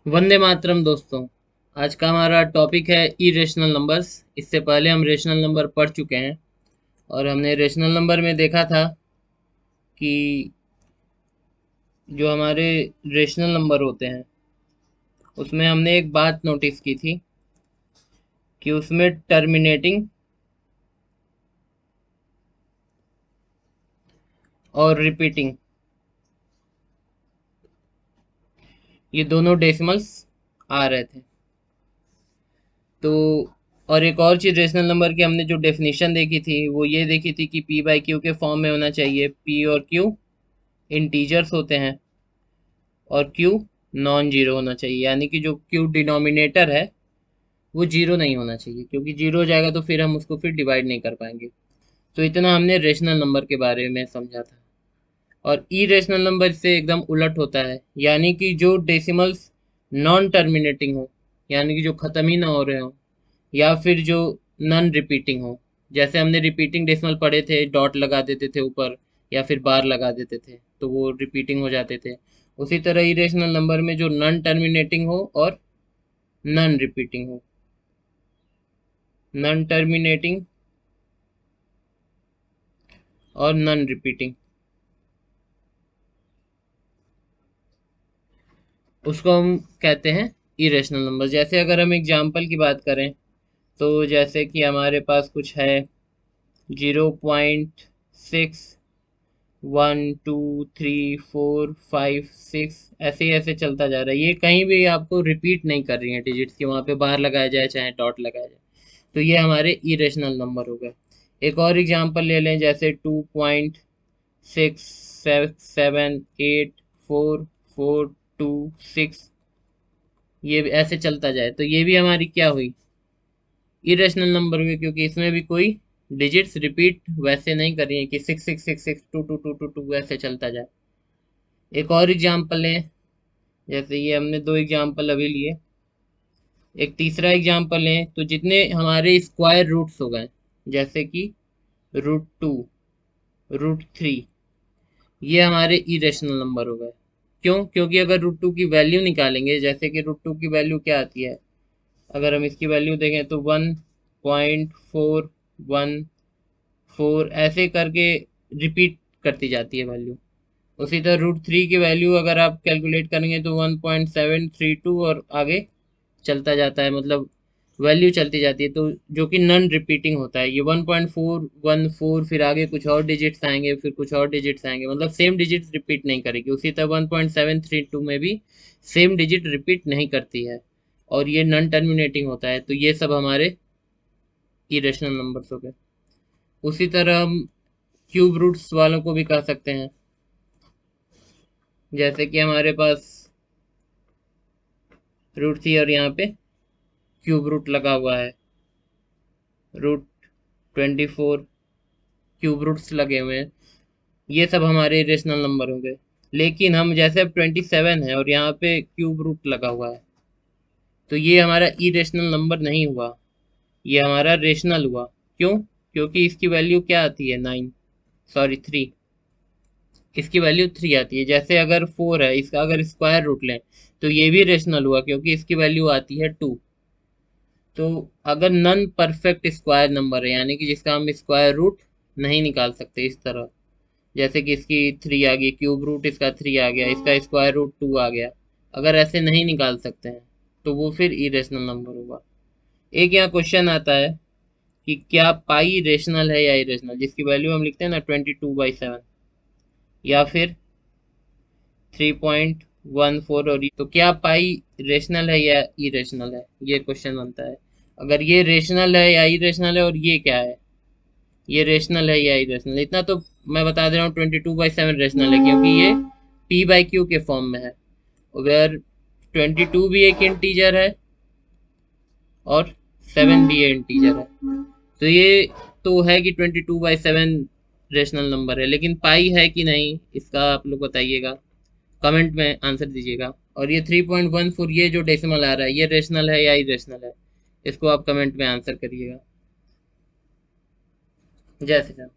वंदे मातरम दोस्तों। आज का हमारा टॉपिक है इरेशनल नंबर्स। इससे पहले हम रेशनल नंबर पढ़ चुके हैं और हमने रेशनल नंबर में देखा था कि जो हमारे रेशनल नंबर होते हैं उसमें हमने एक बात नोटिस की थी कि उसमें टर्मिनेटिंग और रिपीटिंग ये दोनों डेसिमल्स आ रहे थे। तो और एक और चीज़ रेशनल नंबर की हमने जो डेफिनेशन देखी थी वो ये देखी थी कि पी बाई क्यू के फॉर्म में होना चाहिए। पी और क्यू इंटीजर्स होते हैं और Q नॉन जीरो होना चाहिए, यानी कि जो Q डिनोमिनेटर है वो जीरो नहीं होना चाहिए, क्योंकि जीरो हो जाएगा तो फिर हम उसको फिर डिवाइड नहीं कर पाएंगे। तो इतना हमने रेशनल नंबर के बारे में समझा था। और इरेशनल नंबर से एकदम उलट होता है, यानी कि जो डेसिमल्स नॉन टर्मिनेटिंग हो, यानी कि जो ख़त्म ही ना हो रहे हो, या फिर जो नॉन रिपीटिंग हो। जैसे हमने रिपीटिंग डेसिमल पढ़े थे, डॉट लगा देते थे ऊपर या फिर बार लगा देते थे तो वो रिपीटिंग हो जाते थे। उसी तरह इरेशनल नंबर में जो नॉन टर्मिनेटिंग हो और नॉन रिपीटिंग हो। नॉन टर्मिनेटिंग और नॉन रिपीटिंग, उसको हम कहते हैं इरेशनल नंबर। जैसे अगर हम एग्जाम्पल की बात करें तो जैसे कि हमारे पास कुछ है 0.6 1 2 3 4 5 6, ऐसे ही ऐसे चलता जा रहा है। ये कहीं भी आपको रिपीट नहीं कर रही है डिजिट्स की, वहां पे बाहर लगाया जाए चाहे डॉट लगाया जाए। तो ये हमारे इरेशनल नंबर हो गए। एक और एग्जांपल ले लें, जैसे 2.6 7 8 4 4 2 6, ये भी ऐसे चलता जाए तो ये भी हमारी क्या हुई, इरेशनल नंबर हुई, क्योंकि इसमें भी कोई डिजिट्स रिपीट वैसे नहीं कर रही है कि 6 6 6 6 2 2 2 2 2 वैसे चलता जाए। एक और एग्जांपल लें, जैसे ये हमने दो एग्जांपल अभी लिए, एक तीसरा एग्जांपल लें तो जितने हमारे स्क्वायर रूट्स हो गए, जैसे कि √2 √3, ये हमारे इरेशनल नंबर हो गए। क्यों? क्योंकि अगर √2 की वैल्यू निकालेंगे, जैसे कि √2 की वैल्यू क्या आती है, अगर हम इसकी वैल्यू देखें तो 1.414 ऐसे करके रिपीट करती जाती है वैल्यू। उसी तरह √3 की वैल्यू अगर आप कैलकुलेट करेंगे तो 1.732 और आगे चलता जाता है, मतलब वैल्यू चलती जाती है। तो जो कि नॉन रिपीटिंग होता है, ये 1.414, फिर आगे कुछ और डिजिट्स आएंगे, फिर कुछ और डिजिट्स आएंगे, मतलब सेम डिजिट्स रिपीट नहीं करेगी। उसी तरह 1.732 में भी सेम डिजिट रिपीट नहीं करती है और ये नॉन टर्मिनेटिंग होता है। तो ये सब हमारे इरेशनल नंबर्स हो गए। उसी तरह हम क्यूब रूट्स वालों को भी कह सकते हैं, जैसे कि हमारे पास रूट थी और यहाँ पे क्यूब रूट लगा हुआ है, √24 क्यूब रूट्स लगे हुए हैं। ये सब हमारे रेशनल नंबर हो गए। लेकिन हम जैसे अब 27 है और यहाँ पे क्यूब रूट लगा हुआ है, तो ये हमारा इरेशनल नंबर नहीं हुआ, ये हमारा रेशनल हुआ। क्यों? क्योंकि इसकी वैल्यू क्या आती है, 9, सॉरी 3, इसकी वैल्यू 3 आती है। जैसे अगर 4 है, इसका अगर स्क्वायर रूट लें तो ये भी रेशनल हुआ, क्योंकि इसकी वैल्यू आती है 2। तो अगर नन परफेक्ट स्क्वायर नंबर है, यानी कि जिसका हम स्क्वायर रूट नहीं निकाल सकते, इस तरह जैसे कि इसकी 3 आ गई, क्यूब रूट इसका 3 आ गया, इसका स्क्वायर रूट 2 आ गया, अगर ऐसे नहीं निकाल सकते हैं तो वो फिर इरेशनल नंबर होगा। एक यहाँ क्वेश्चन आता है कि क्या पाई रेशनल है या इरेशनल, जिसकी वैल्यू हम लिखते हैं ना 22/7, या फिर 3.14, और तो क्या पाई रेशनल है या इरेशनल है, ये क्वेश्चन बनता है। अगर ये रेशनल है या इरेशनल है और ये क्या है, ये रेशनल है या इरेशनल, इतना तो मैं बता दे रहा हूँ, 22/7 रेशनल है, क्योंकि ये p/q के फॉर्म में है। अगर 22 भी एक इंटीजर है और 7 भी इंटीजर है, तो ये तो है कि 22/7 रेशनल नंबर है। लेकिन पाई है कि नहीं, इसका आप लोग बताइएगा, कमेंट में आंसर दीजिएगा। और ये 3.14 ये जो डेसिमल आ रहा है, ये रेशनल है या इरेशनल है, इसको आप कमेंट में आंसर करिएगा। जय श्री राम।